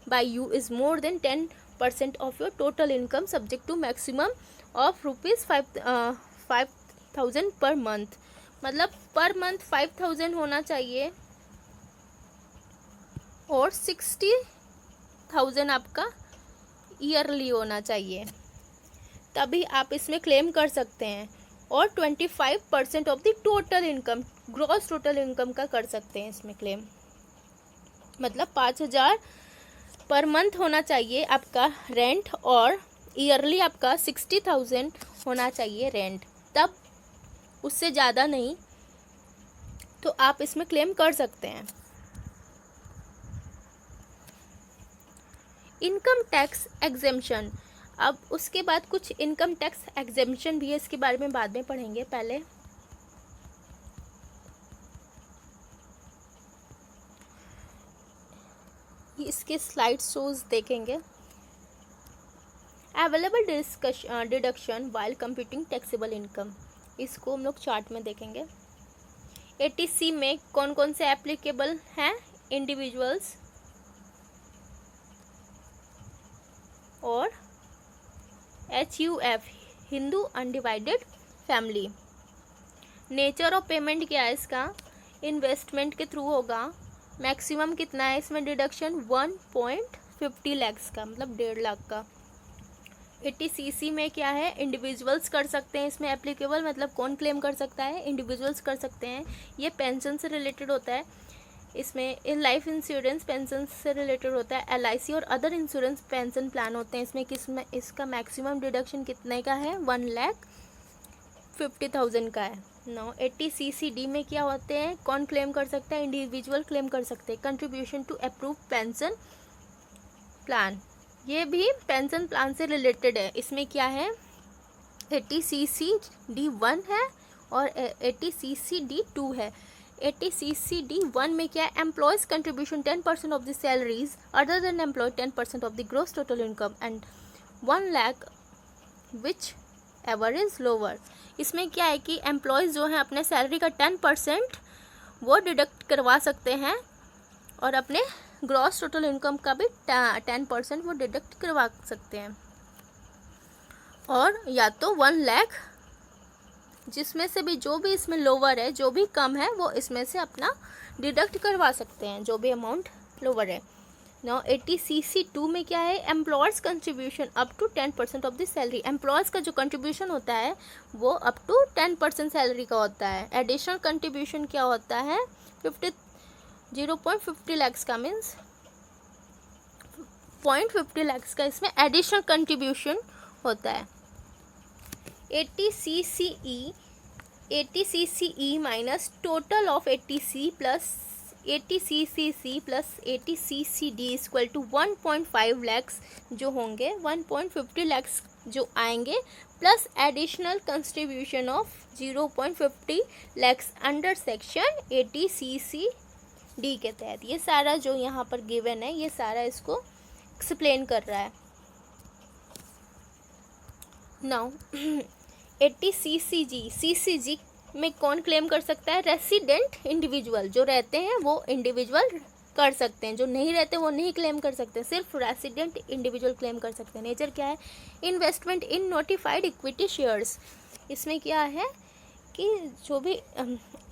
by you is more than 10% of your total income subject to maximum of rupees 5,000 per month. मतलब पर मंथ 5,000 होना चाहिए और 60,000 आपका ईयरली होना चाहिए, तभी आप इसमें क्लेम कर सकते हैं। और 25% of the total income, gross total income का कर सकते हैं इसमें क्लेम। मतलब 5,000 पर मंथ होना चाहिए आपका रेंट और ईयरली आपका 60,000 होना चाहिए रेंट, तब उससे ज़्यादा नहीं, तो आप इसमें क्लेम कर सकते हैं। इनकम टैक्स एग्जेम्पशन, अब उसके बाद कुछ इनकम टैक्स एग्जेम्पशन भी है, इसके बारे में बाद में पढ़ेंगे। पहले इसके स्लाइड शोज देखेंगे। Available deduction while computing taxable income, इसको हम लोग चार्ट में देखेंगे। 80C में कौन कौन से एप्लीकेबल हैं, इंडिविजुअल्स और HUF Hindu undivided family. Nature of payment क्या है इसका, इन्वेस्टमेंट के थ्रू होगा। मैक्सिमम कितना है इसमें डिडक्शन, 1.50 लाख का, मतलब 1.5 लाख का। 80CC में क्या है, इंडिविजुअल्स कर सकते हैं इसमें एप्लीकेबल, मतलब कौन क्लेम कर सकता है, इंडिविजुअल्स कर सकते हैं। ये पेंशन से रिलेटेड होता है, इसमें इन लाइफ इंश्योरेंस पेंशन से रिलेटेड होता है। LIC और अदर इंश्योरेंस पेंशन प्लान होते हैं इसमें। किसमें इसका मैक्सिमम डिडक्शन कितने का है, 1,50,000 का है। 80CCD में क्या होते हैं, कौन क्लेम कर सकता है, इंडिविजुअल क्लेम कर सकते हैं। Contribution to approve pension plan, ये भी पेंशन प्लान से रिलेटेड है। इसमें क्या है, 80CCD1 है और 80CCD2 है। 80CCD1 में क्या है, employee's contribution 10% of the salaries other than employee 10% of the gross total income and 1 lakh whichever is lower. इसमें क्या है कि एम्प्लॉयज़ जो हैं अपने सैलरी का 10% वो डिडक्ट करवा सकते हैं और अपने ग्रॉस टोटल इनकम का भी 10% वो डिडक्ट करवा सकते हैं। और या तो 1 लाख, जिसमें से भी जो भी इसमें लोअर है, जो भी कम है, वो इसमें से अपना डिडक्ट करवा सकते हैं, जो भी अमाउंट लोअर है। 80CC2 में क्या है, employer's contribution up to 10% of the salary. Employer's का जो कंट्रीब्यूशन होता है वो अप टू 10% सैलरी का होता है। एडिशनल कंट्रीब्यूशन क्या होता है, 0.50 लाख का, मीन्स 1.50 लाख का इसमें एडिशनल कंट्रीब्यूशन होता है। 80 CCE minus total of 80 CCC plus 80 CCD equal to 1.5 lakhs जो होंगे, 1.50 लैक्स जो आएंगे, plus additional contribution of 0.50 lakhs under section 80 CCD के तहत। ये सारा जो यहाँ पर गिवन है ये सारा इसको एक्सप्लेन कर रहा है। नाउ 80 CCG में कौन क्लेम कर सकता है? रेसिडेंट इंडिविजुअल, जो रहते हैं वो इंडिविजुअल कर सकते हैं, जो नहीं रहते वो नहीं क्लेम कर सकते, सिर्फ रेसिडेंट इंडिविजुअल क्लेम कर सकते हैं। नेचर क्या है? Investment in notified equity shares. इसमें क्या है कि जो भी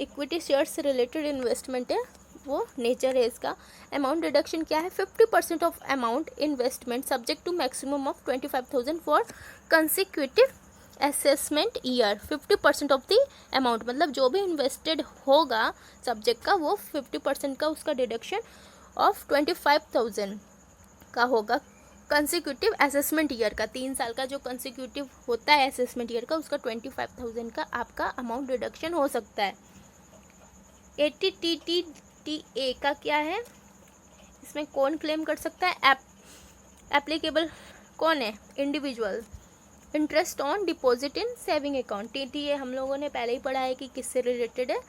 इक्विटी शेयर्स से रिलेटेड इन्वेस्टमेंट है वो नेचर है इसका। अमाउंट रिडक्शन क्या है? 50% of amount investment subject to maximum of 25,000 for consecutive assessment year. 50% of the amount, मतलब जो भी इन्वेस्टेड होगा सब्जेक्ट का वो 50% का उसका डिडक्शन ऑफ 25,000 का होगा कंसिक्यूटिव असेसमेंट ईयर का। 3 साल का जो कंसिक्यूटिव होता है असेसमेंट ईयर का, उसका 25,000 का आपका अमाउंट डिडक्शन हो सकता है। 80 TTA का क्या है? इसमें कौन क्लेम कर सकता है? एप्लीकेबल कौन है? Individual. Interest on deposit in saving account. TTA हम लोगों ने पहले ही पढ़ा है कि किससे रिलेटेड है?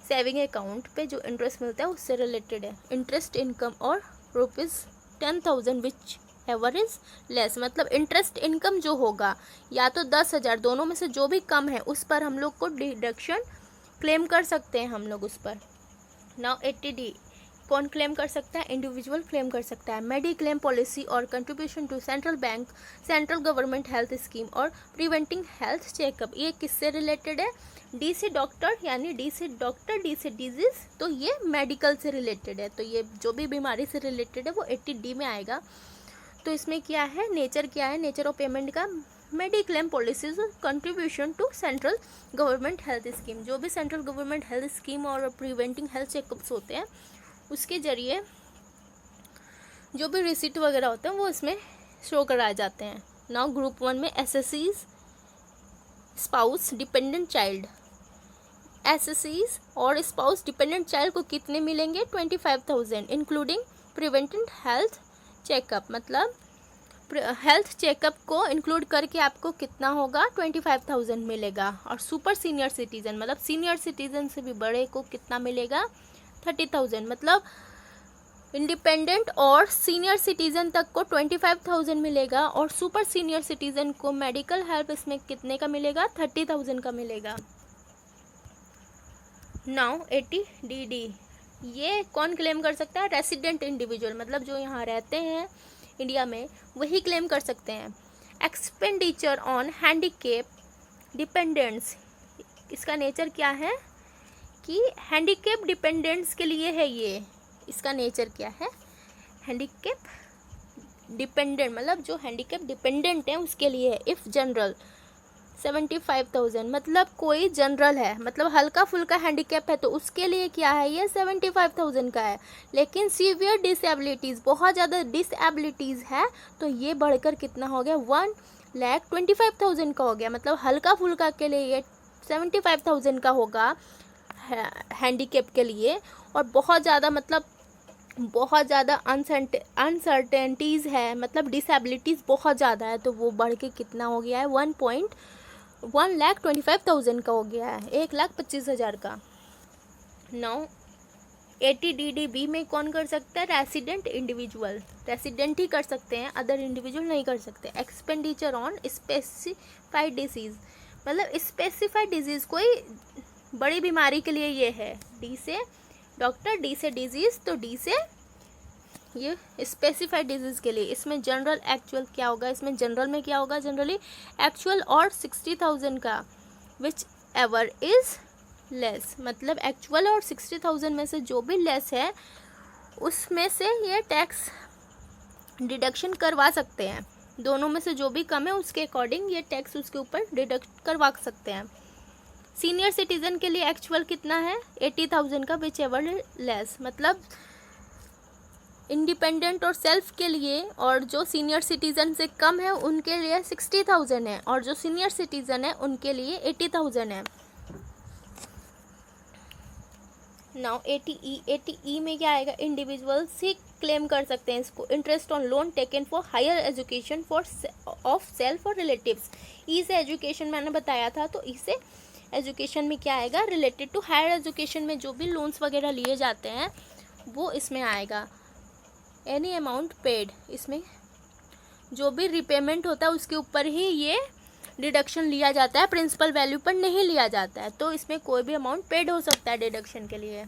सेविंग अकाउंट पे जो इंटरेस्ट मिलता है उससे रिलेटेड है। इंटरेस्ट इनकम और ₹10,000 विच एवर इज लेस, मतलब इंटरेस्ट इनकम जो होगा या तो 10,000, दोनों में से जो भी कम है उस पर हम लोग को डिडक्शन क्लेम कर सकते हैं हम लोग उस पर। नाउ 80D कौन क्लेम कर सकता है? इंडिविजुअल क्लेम कर सकता है। मेडिक्लेम पॉलिसी और contribution to central bank, central government health scheme और प्रिवेंटिंग हेल्थ चेकअप। ये किससे रिलेटेड है? डी से डॉक्टर, यानी डी से डॉक्टर, डी से डिजीज, तो ये मेडिकल से रिलेटेड है। तो ये जो भी बीमारी से रिलेटेड है वो 80D में आएगा। तो इसमें क्या है? नेचर क्या है? नेचर ऑफ पेमेंट का mediclaim policies contribution to central government health scheme. जो भी सेंट्रल गवर्नमेंट हेल्थ स्कीम और प्रिवेंटिंग हेल्थ चेकअप्स होते हैं उसके जरिए जो भी रिसीट वगैरह होते हैं वो इसमें शो कराए जाते हैं। नाउ ग्रुप 1 में एसएससीज, स्पाउस, डिपेंडेंट चाइल्ड। एसएससीज और स्पाउस डिपेंडेंट चाइल्ड को कितने मिलेंगे? 25,000 इंक्लूडिंग प्रिवेंटिव हेल्थ चेकअप, मतलब हेल्थ चेकअप को इंक्लूड करके आपको कितना होगा? 25,000 मिलेगा। और सुपर सीनियर सिटीजन, मतलब सीनियर सिटीजन से भी बड़े को कितना मिलेगा? 30,000, मतलब इंडिपेंडेंट और सीनियर सिटीजन तक को 25,000 मिलेगा और सुपर सीनियर सिटीजन को मेडिकल हेल्प इसमें कितने का मिलेगा? 30,000 का मिलेगा। नाउ 80DD ये कौन क्लेम कर सकता है? रेसिडेंट इंडिविजुअल, मतलब जो यहाँ रहते हैं इंडिया में वही क्लेम कर सकते हैं। एक्सपेंडिचर ऑन हैंडीकेप डिपेंडेंट्स, इसका नेचर क्या है कि हैंडीकेप डिपेंडेंट्स के लिए है ये। इसका नेचर क्या है? हैंडीकेप डिपेंडेंट, मतलब जो हैंडीकेप डिपेंडेंट है उसके लिए है। इफ़ जनरल 75,000, मतलब कोई जनरल है, मतलब हल्का फुल्का हैंडीकैप है तो उसके लिए क्या है? ये 75,000 का है। लेकिन सीवियर डिसेबिलिटीज़, बहुत ज़्यादा डिसेबिलिटीज़ है तो ये बढ़कर कितना हो गया? 1,25,000 का हो गया। मतलब हल्का फुल्का के लिए ये 75,000 का होगा हैंडीकैप के लिए, और बहुत ज़्यादा, मतलब बहुत ज़्यादा अनसर्टेनिटीज़ है, मतलब डिसेबिलिटीज़ बहुत ज़्यादा है तो वो बढ़ के कितना हो गया है? 1,25,000 का हो गया है, 1,25,000 का। नाउ 80DDB में कौन कर सकता है? रेसिडेंट इंडिविजुअल, रेसिडेंट ही कर सकते हैं, अदर इंडिविजुअल नहीं कर सकते। एक्सपेंडिचर ऑन स्पेसिफाइड डिसीज़, मतलब स्पेसिफाइड डिजीज़ कोई बड़ी बीमारी के लिए ये है। डी से डॉक्टर, डी से डिजीज़, तो डी से ये स्पेसिफाइड डिजीज़ के लिए। इसमें जनरल एक्चुअल क्या होगा? इसमें जनरल में क्या होगा? जनरली एक्चुअल और 60,000 का विच एवर इज़ लेस, मतलब एक्चुअल और 60,000 में से जो भी लेस है उसमें से ये टैक्स डिडक्शन करवा सकते हैं। दोनों में से जो भी कम है उसके अकॉर्डिंग ये टैक्स उसके ऊपर डिडक्ट करवा सकते हैं। सीनियर सिटीजन के लिए एक्चुअल कितना है? 80,000 का, विच एवर लेस, मतलब इंडिपेंडेंट और सेल्फ के लिए, और जो सीनियर सिटीजन से कम है उनके लिए 60,000 है, और जो सीनियर सिटीजन है उनके लिए 80,000 है। नाउ 80E में क्या आएगा, इंडिविजुअल्स ही क्लेम कर सकते हैं इसको। Interest on loan taken for higher education for of self और रिलेटिव्स। ई से एजुकेशन मैंने बताया था, तो ई से एजुकेशन में क्या आएगा, रिलेटेड टू हायर एजुकेशन में जो भी लोन्स वगैरह लिए जाते हैं वो इसमें आएगा। एनी अमाउंट पेड, इसमें जो भी रिपेमेंट होता है उसके ऊपर ही ये डिडक्शन लिया जाता है, प्रिंसिपल वैल्यू पर नहीं लिया जाता है। तो इसमें कोई भी अमाउंट पेड हो सकता है डिडक्शन के लिए।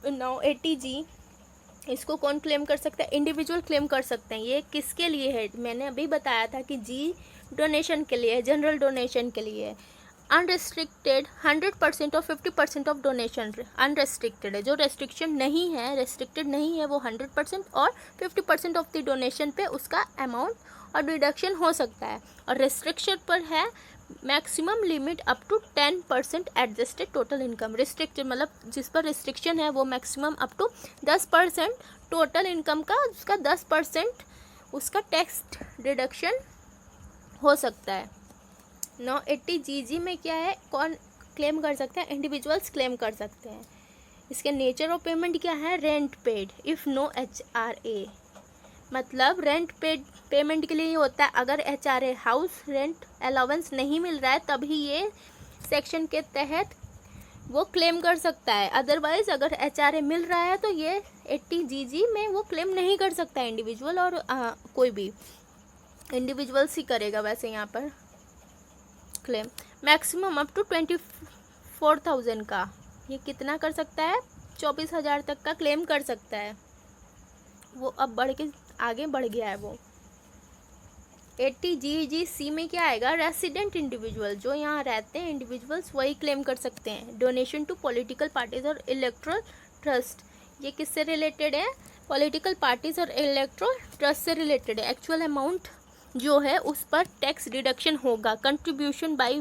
नाउ 80G, इसको कौन क्लेम कर सकता है, इंडिविजुअल क्लेम कर सकते हैं। ये किसके लिए है, मैंने अभी बताया था कि जी डोनेशन के लिए, जनरल डोनेशन के लिए। अनरेस्ट्रिक्टेड 100% और 50% ऑफ डोनेशन अनरेस्ट्रिक्टेड है। जो रेस्ट्रिक्शन नहीं है, रेस्ट्रिक्टेड नहीं है, वो 100% और 50% ऑफ द डोनेशन पे उसका अमाउंट और डिडक्शन हो सकता है। और रेस्ट्रिक्शन पर है maximum limit up to 10% adjusted total income. Restricted मतलब जिस पर रिस्ट्रिक्शन है वो maximum up to 10% total income का, उसका 10% उसका टैक्स डिडक्शन हो सकता है। नाउ 80GG में क्या है, कौन क्लेम कर सकते हैं, इंडिविजुअल्स क्लेम कर सकते हैं। इसके नेचर ऑफ पेमेंट क्या है, rent paid if no HRA, मतलब रेंट पेड पेमेंट के लिए ये होता है अगर HRA हाउस रेंट अलाउंस नहीं मिल रहा है तभी ये सेक्शन के तहत वो क्लेम कर सकता है। अदरवाइज अगर HRA मिल रहा है तो ये 80GG में वो क्लेम नहीं कर सकता है इंडिविजुअल, और कोई भी इंडिविजुअल्स ही करेगा वैसे यहाँ पर क्लेम। मैक्सिमम अप टू 24,000 का, ये कितना कर सकता है, 24,000 तक का क्लेम कर सकता है। वो अब बढ़ के आगे बढ़ गया है वो। 80GG में क्या आएगा, रेसिडेंट इंडिविजुअल, जो यहाँ रहते हैं इंडिविजुअल्स वही क्लेम कर सकते हैं। डोनेशन टू पॉलिटिकल पार्टीज और इलेक्ट्रल ट्रस्ट, ये किससे रिलेटेड है, पॉलिटिकल पार्टीज और इलेक्ट्रल ट्रस्ट से रिलेटेड है। एक्चुअल अमाउंट जो है उस पर टैक्स डिडक्शन होगा। Contribution by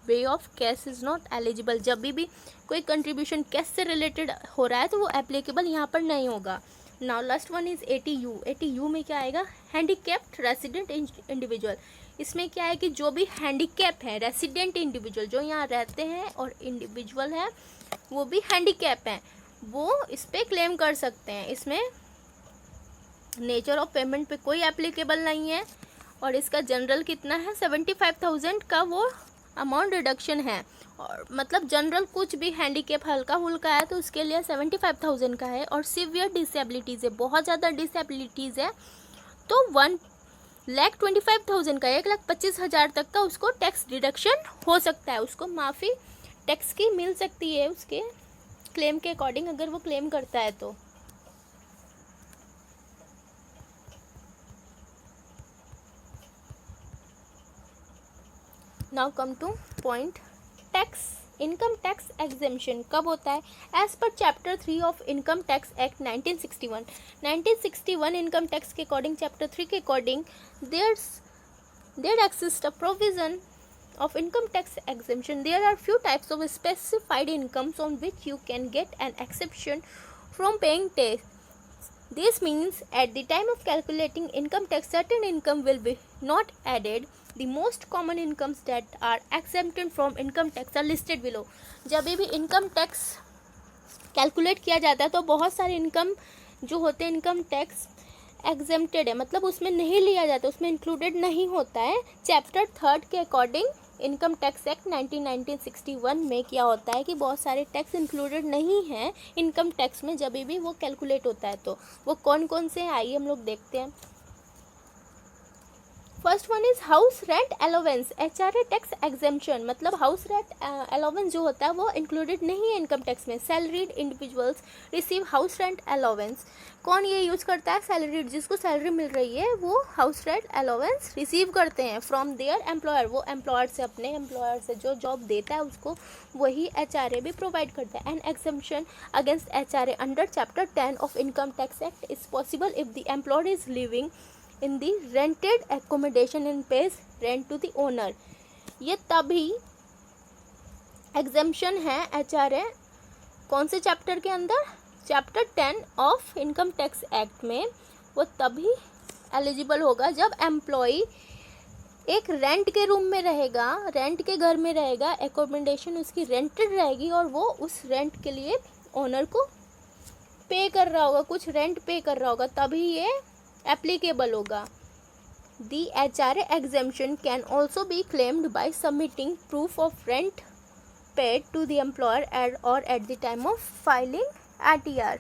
way of cash is not eligible, जब भी कोई कंट्रीब्यूशन कैश से रिलेटेड हो रहा है तो वो एप्लीकेबल यहाँ पर नहीं होगा। Now last one is 80U। 80U में क्या आएगा, हैंडीकैप्ड रेसिडेंट इंडिविजुअल। इसमें क्या है कि जो भी हैंडीकैप है, रेसिडेंट इंडिविजुअल जो यहाँ रहते हैं और इंडिविजुअल है वो भी हैंडीकैप हैं, वो इस पर क्लेम कर सकते हैं। इसमें नेचर ऑफ पेमेंट पे कोई एप्लीकेबल नहीं है, और इसका जनरल कितना है, 75,000 का वो अमाउंट रिडक्शन है। और मतलब जनरल कुछ भी हैंडीकैप हल्का फुल्का है तो उसके लिए 75,000 का है। और सीवियर डिसेबिलिटीज़ है, बहुत ज़्यादा डिसेबिलिटीज़ है तो 1,25,000 का, 1,25,000 तक का उसको टैक्स डिडक्शन हो सकता है, उसको माफ़ी टैक्स की मिल सकती है उसके क्लेम के अकॉर्डिंग, अगर वो क्लेम करता है तो। Now come to point tax. Income tax exemption कब होता है, as per chapter 3 of income tax act 1961 income tax के अकॉर्डिंग, चैप्टर 3 के according there exist a provision of income tax exemption. There are few types of specified incomes on which you can get an exception from paying tax. This means at the time of calculating income tax, certain income will be not added. The most common incomes that are exempted from income tax are listed below. जब भी income tax calculate किया जाता है तो बहुत सारे income जो होते हैं इनकम टैक्स एग्जेम्प्टेड है, मतलब उसमें नहीं लिया जाता, उसमें इंक्लूडेड नहीं होता है। चैप्टर 3 के अकॉर्डिंग इनकम टैक्स एक्ट 1961 में क्या होता है कि बहुत सारे टैक्स इंक्लूडेड नहीं हैं इनकम टैक्स में जब भी वो कैलकुलेट होता है। तो वो कौन कौन से हैं आइए हम लोग देखते हैं। First one is house rent allowance, HRA tax exemption, मतलब हाउस रेंट अलाउंस जो होता है वो इंक्लूडेड नहीं है इनकम टैक्स में। Salaried individuals receive house rent allowance, कौन ये यूज़ करता है, सैलरीड, जिसको सैलरी मिल रही है वो हाउस रेंट अलाउंस रिसीव करते हैं फ्रॉम देयर एम्प्लॉयर, वो एम्प्लॉयर से, अपने एम्प्लॉयर से जो जॉब देता है उसको वही HRA भी प्रोवाइड करता है। An exemption against HRA under chapter 10 of income tax act is possible if the employer is living in the rented accommodation and pays rent to the owner। ये तभी एग्जेम्पशन है HRA कौन से chapter के अंदर, chapter 10 of income tax act में वो तभी एलिजिबल होगा जब एम्प्लॉई एक रेंट के रूम में रहेगा, रेंट के घर में रहेगा, एकोमोडेशन उसकी रेंटेड रहेगी और वो उस रेंट के लिए ओनर को पे कर रहा होगा, कुछ रेंट पे कर रहा होगा, तभी ये एप्लीकेबल होगा. The HRA exemption can also be claimed by submitting proof of rent paid to the employer or at the time of filing RTR.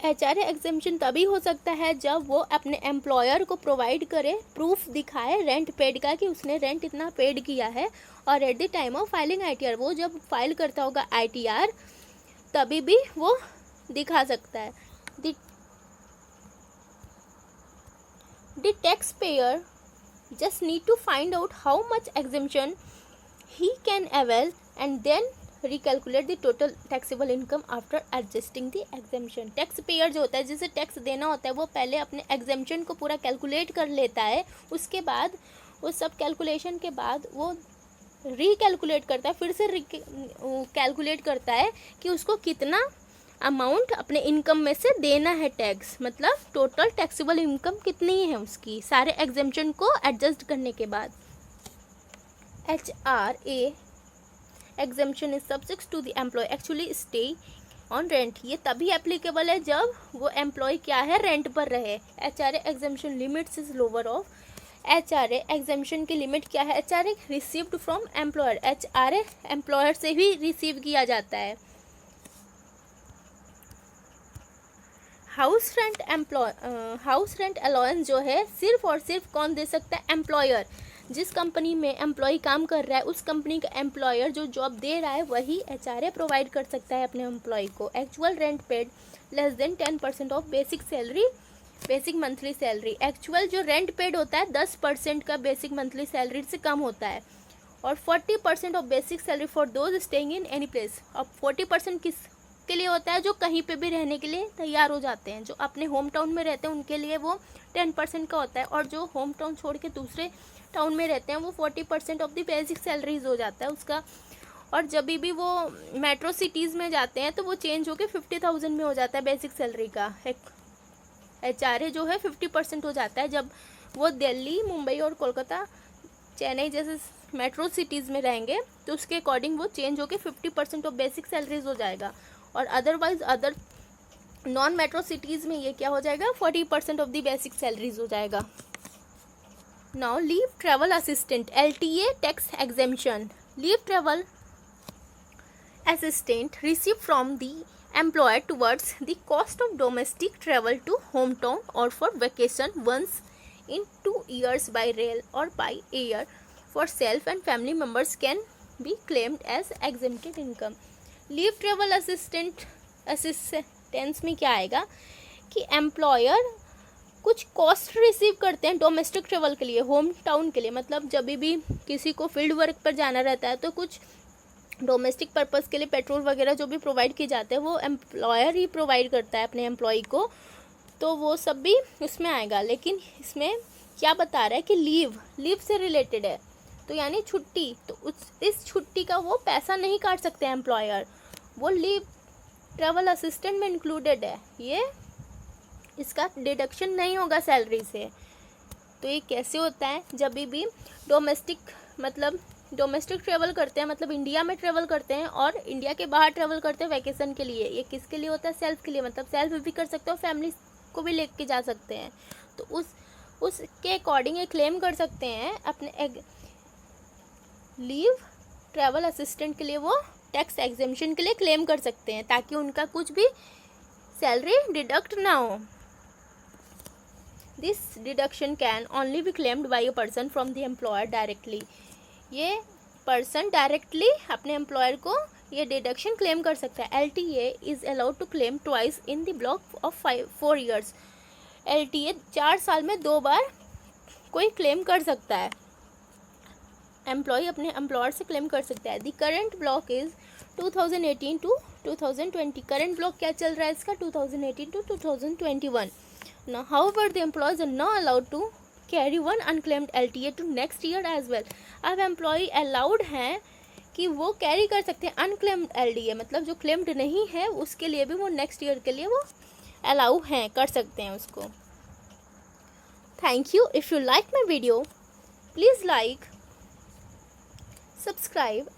HRA exemption तभी हो सकता है जब वो अपने एम्प्लॉयर को प्रोवाइड करे, प्रूफ दिखाए रेंट पेड का कि उसने रेंट इतना पेड किया है, और eight the time of filing ITR वो जब फाइल करता होगा ITR तभी भी वो दिखा सकता है. The taxpayer just need to find out how much exemption he can avail and then recalculate the total taxable income after adjusting the exemption. Taxpayer जो होता है, जिसे टैक्स देना होता है, वो पहले अपने exemption को पूरा कैलकुलेट कर लेता है. उसके बाद वो सब कैलकुलेशन के बाद वो रिकैलकुलेट करता है, फिर से कैलकुलेट करता है कि उसको कितना अमाउंट अपने इनकम में से देना है टैक्स, मतलब टोटल टैक्सेबल इनकम कितनी है उसकी, सारे एग्जेम्पशन को एडजस्ट करने के बाद. HRA exemption is subject to the employee actually stay on rent. ये तभी एप्लीकेबल है जब वो एम्प्लॉय क्या है, रेंट पर रहे. HRA exemption limits is lower of. HRA exemption की लिमिट क्या है? HRA received from employer. HRA employer से भी रिसीव किया जाता है. हाउस रेंट अलाउंस जो है सिर्फ और सिर्फ कौन दे सकता है? एम्प्लॉयर. जिस कंपनी में एम्प्लॉय काम कर रहा है उस कंपनी का एम्प्लॉयर जो जॉब दे रहा है वही HRA प्रोवाइड कर सकता है अपने एम्प्लॉय को. Actual rent paid less than 10% of basic salary, basic monthly salary. Actual जो रेंट पेड होता है 10% का बेसिक मंथली सैलरी से कम होता है, और 40% of basic salary for those staying in any place. अब 40% किस के लिए होता है? जो कहीं पे भी रहने के लिए तैयार हो जाते हैं, जो अपने होम टाउन में रहते हैं उनके लिए वो 10% का होता है, और जो होम टाउन छोड़ के दूसरे टाउन में रहते हैं वो 40% ऑफ द बेसिक सैलरीज हो जाता है उसका. और जब भी वो मेट्रो सिटीज़ में जाते हैं तो वो चेंज होके 50,000 में हो जाता है बेसिक सैलरी का. HRA जो है 50% हो जाता है जब वो दिल्ली, मुंबई और कोलकाता, चेन्नई जैसे मेट्रो सिटीज़ में रहेंगे, तो उसके अकॉर्डिंग वो चेंज होके 50% ऑफ बेसिक सैलरीज हो जाएगा. और otherwise other non metro cities में ये क्या हो जाएगा? 40% ऑफ द बेसिक सैलरीज हो जाएगा. Now leave travel assistant LTA tax exemption. Leave travel assistant receive from the employer towards the cost of domestic travel to home town और for vacation once in 2 years by rail or by air for self and family members can be claimed as exempted income. Leave travel assistance में क्या आएगा कि employer कुछ cost receive करते हैं domestic travel के लिए, होम टाउन के लिए. मतलब जब भी किसी को फील्ड वर्क पर जाना रहता है तो कुछ डोमेस्टिक पर्पस के लिए पेट्रोल वगैरह जो भी प्रोवाइड किए जाते हैं वो एम्प्लॉयर ही प्रोवाइड करता है अपने एम्प्लॉय को, तो वो सब भी उसमें आएगा. लेकिन इसमें क्या बता रहा है कि लीव से रिलेटेड है, तो यानी छुट्टी, तो इस छुट्टी का वो पैसा नहीं काट सकते एम्प्लॉयर, वो लीव ट्रैवल असिस्टेंट में इंक्लूडेड है, ये इसका डिडक्शन नहीं होगा सैलरी से. तो ये कैसे होता है? जब भी डोमेस्टिक ट्रैवल करते हैं, मतलब इंडिया में ट्रैवल करते हैं और इंडिया के बाहर ट्रैवल करते हैं वैकेशन के लिए. ये किसके लिए होता है? सेल्फ के लिए, मतलब सेल्फ भी कर सकते हो, फैमिली को भी लेके जा सकते हैं. तो उसके अकॉर्डिंग ये क्लेम कर सकते हैं अपने लीव ट्रैवल असिस्टेंट के लिए, वो टैक्स एग्जेम्पशन के लिए क्लेम कर सकते हैं ताकि उनका कुछ भी सैलरी डिडक्ट ना हो. This deduction can only be claimed by a person from the employer directly. ये पर्सन डायरेक्टली अपने एम्प्लॉयर को ये डिडक्शन क्लेम कर सकता है. LTA is allowed to claim twice in the block of 4 years. LTA 4 साल में 2 बार कोई क्लेम कर सकता है, एम्प्लॉय अपने एम्प्लॉयर से क्लेम कर सकता है. The current block is 2018 to 2020. Current block क्या चल रहा है इसका? 2018 to 2021. Now, however, the employees are not allowed to carry one unclaimed LTA to next year as well. अब एम्प्लॉय अलाउड हैं कि वो कैरी कर सकते हैं अनक्लेम्ड LDA, मतलब जो क्लेम्ड नहीं है उसके लिए भी वो नेक्स्ट ईयर के लिए वो अलाउ हैं, कर सकते हैं उसको। Thank you. If you like my video, please like, subscribe